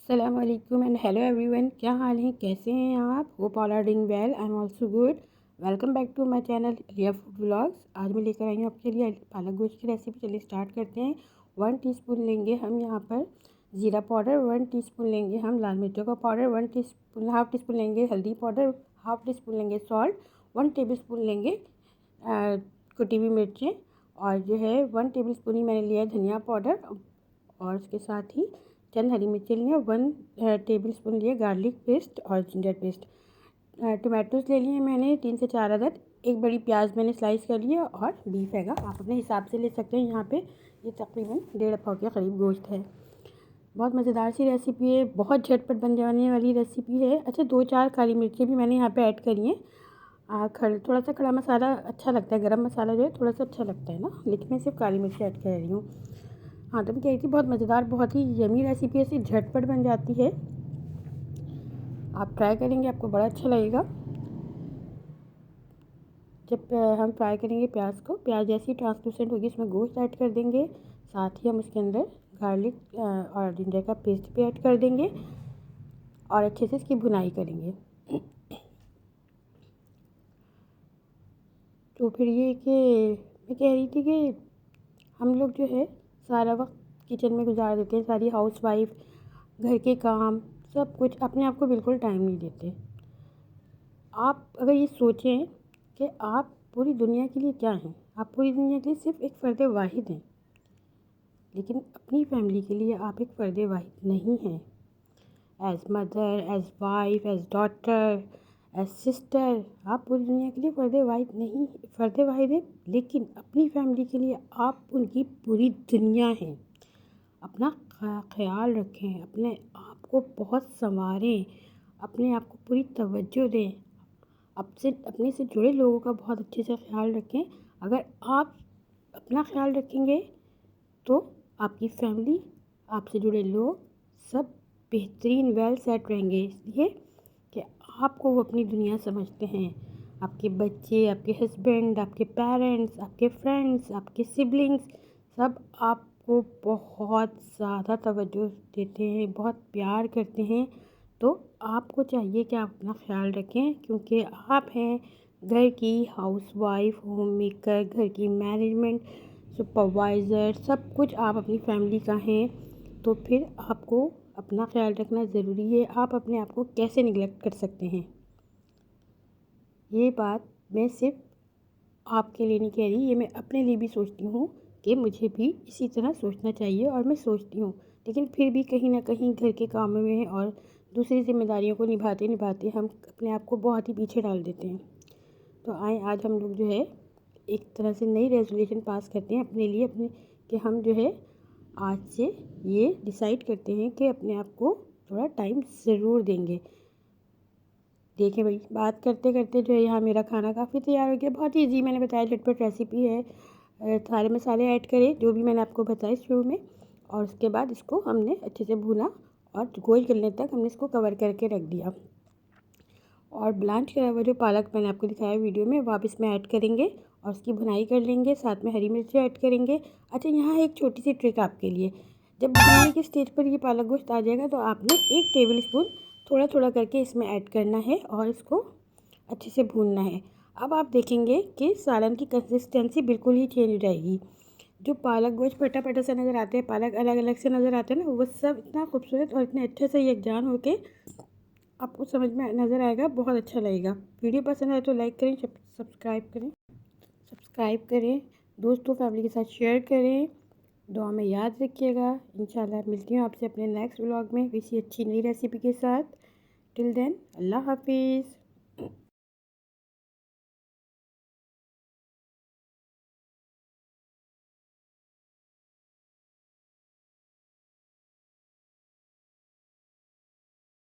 अस्सलामुअलैकुम and hello everyone. क्या हाल है, कैसे हैं आप? Hope all are doing well. I am also good. Welcome back to my channel Riya food vlogs. आज मैं लेकर आई हूँ आपके लिए पालक गोश्त की रेसिपी। चलिए स्टार्ट करते हैं। 1 टीस्पून लेंगे हम यहाँ पर ज़ीरा पाउडर, 1 टीस्पून लेंगे हम लाल मिर्चों का powder, 1 teaspoon half tea spoon लेंगे हल्दी पाउडर, हाफ़ टी स्पून लेंगे सॉल्ट, 1 टेबल स्पून लेंगे कुटी हुई मिर्चें, और जो है 1 टेबल स्पून ही मैंने लिया है धनिया पाउडर, और उसके साथ ही चंद हरी मिर्चें लिए, 1 टेबल स्पून लिए गार्लिक पेस्ट और जिंजर पेस्ट। टोमेटोज़ ले लिए मैंने 3 से 4 अदद। एक बड़ी प्याज मैंने स्लाइस कर लिया, और बीफ हैगा, आप अपने हिसाब से ले सकते हैं। यहाँ पे ये तकरीबन 1.5 पाव के करीब गोश्त है। बहुत मज़ेदार सी रेसिपी है, बहुत झटपट बन जाने वाली रेसिपी है। अच्छा, 2-4 काली मिर्चें भी मैंने यहाँ पे ऐड करी हैं। थोड़ा सा खड़ा मसाला अच्छा लगता है, गरम मसाला जो है थोड़ा सा अच्छा लगता है ना, लेकिन मैं सिर्फ काली मिर्च ऐड कर रही हूँ। हाँ, तो मैं कह रही थी बहुत मज़ेदार, बहुत ही यमी रेसिपी ऐसी झटपट बन जाती है। आप ट्राई करेंगे, आपको बड़ा अच्छा लगेगा। जब हम फ्राई करेंगे प्याज को, प्याज जैसी ट्रांसलूसेंट होगी, इसमें गोश्त ऐड कर देंगे। साथ ही हम उसके अंदर गार्लिक और जिंजर का पेस्ट भी ऐड कर देंगे, और अच्छे से इसकी भुनाई करेंगे। तो फिर ये कि मैं कह रही थी कि हम लोग जो है सारा वक्त किचन में गुजार देते हैं, सारी हाउसवाइफ घर के काम सब कुछ, अपने आप को बिल्कुल टाइम नहीं देते। आप अगर ये सोचें कि आप पूरी दुनिया के लिए क्या हैं, आप पूरी दुनिया के लिए सिर्फ एक फ़र्द वाहिद हैं, लेकिन अपनी फैमिली के लिए आप एक फ़र्द वाहिद नहीं हैं। As mother, as wife, as daughter, as sister, आप पूरी दुनिया के लिए फ़र्द वाहिद नहीं, फ़र्द वाहिद हैं, लेकिन अपनी फैमिली के लिए आप उनकी पूरी दुनिया हैं। अपना ख्याल रखें, अपने आप को बहुत संवारें, अपने आप को पूरी तवज्जो दें, अपने से जुड़े लोगों का बहुत अच्छे से ख्याल रखें। अगर आप अपना ख्याल रखेंगे तो आपकी फैमिली, आपसे जुड़े लोग सब बेहतरीन वेल सेट रहेंगे, इसलिए कि आपको वो अपनी दुनिया समझते हैं। आपके बच्चे, आपके हस्बैंड, आपके पेरेंट्स, आपके फ्रेंड्स, आपके सिबलिंग्स सब आपको बहुत ज़्यादा तवज्जो देते हैं, बहुत प्यार करते हैं। तो आपको चाहिए कि आप अपना ख्याल रखें, क्योंकि आप हैं घर की हाउसवाइफ, होम मेकर, घर की मैनेजमेंट, सुपरवाइज़र, सब कुछ आप अपनी फैमिली का हैं। तो फिर आपको अपना ख्याल रखना ज़रूरी है। आप अपने आप को कैसे निगलेक्ट कर सकते हैं? ये बात मैं सिर्फ आपके लिए नहीं कह रही, ये मैं अपने लिए भी सोचती हूँ कि मुझे भी इसी तरह सोचना चाहिए, और मैं सोचती हूँ। लेकिन फिर भी कहीं ना कहीं घर के कामों में और दूसरी जिम्मेदारियों को निभाते निभाते हम अपने आप को बहुत ही पीछे डाल देते हैं। तो आए आज हम लोग जो है एक तरह से नई रेजोल्यूशन पास करते हैं अपने लिए, अपने कि हम जो है आज से ये डिसाइड करते हैं कि अपने आप को थोड़ा टाइम ज़रूर देंगे। देखिए भाई, बात करते करते जो है यहाँ मेरा खाना काफ़ी तैयार हो गया। बहुत ही ईजी मैंने बताया, झटपट रेसिपी है। सारे मसाले ऐड करें जो भी मैंने आपको बताया शुरू में, और उसके बाद इसको हमने अच्छे से भूना, और गोश्त गलने तक हमने इसको कवर करके रख दिया। और ब्लांच करा हुआ जो पालक मैंने आपको दिखाया वीडियो में, वो आप इसमें ऐड करेंगे और उसकी भुनाई कर लेंगे। साथ में हरी मिर्ची ऐड करेंगे। अच्छा, यहाँ एक छोटी सी ट्रिक आपके लिए, जब भुनने की स्टेज पर ये पालक गोश्त आ जाएगा तो आपने 1 टेबल स्पून थोड़ा थोड़ा करके इसमें ऐड करना है, और इसको अच्छे से भूनना है। अब आप देखेंगे कि सालन की कंसिस्टेंसी बिल्कुल ही चेंज हो जाएगी। जो पालक गोश्त फटा फटा सा नज़र आता है, पालक अलग अलग से नज़र आता है ना, वो सब इतना खूबसूरत और इतने अच्छे से यकजान होके आपको समझ में नज़र आएगा, बहुत अच्छा लगेगा। वीडियो पसंद आए तो लाइक करें, सब्सक्राइब करें, दोस्तों फैमिली के साथ शेयर करें। दुआ में याद रखिएगा। इंशाल्लाह मिलती हूँ आपसे अपने नेक्स्ट व्लॉग में किसी अच्छी नई रेसिपी के साथ। टिल देन, अल्लाह हाफिज़।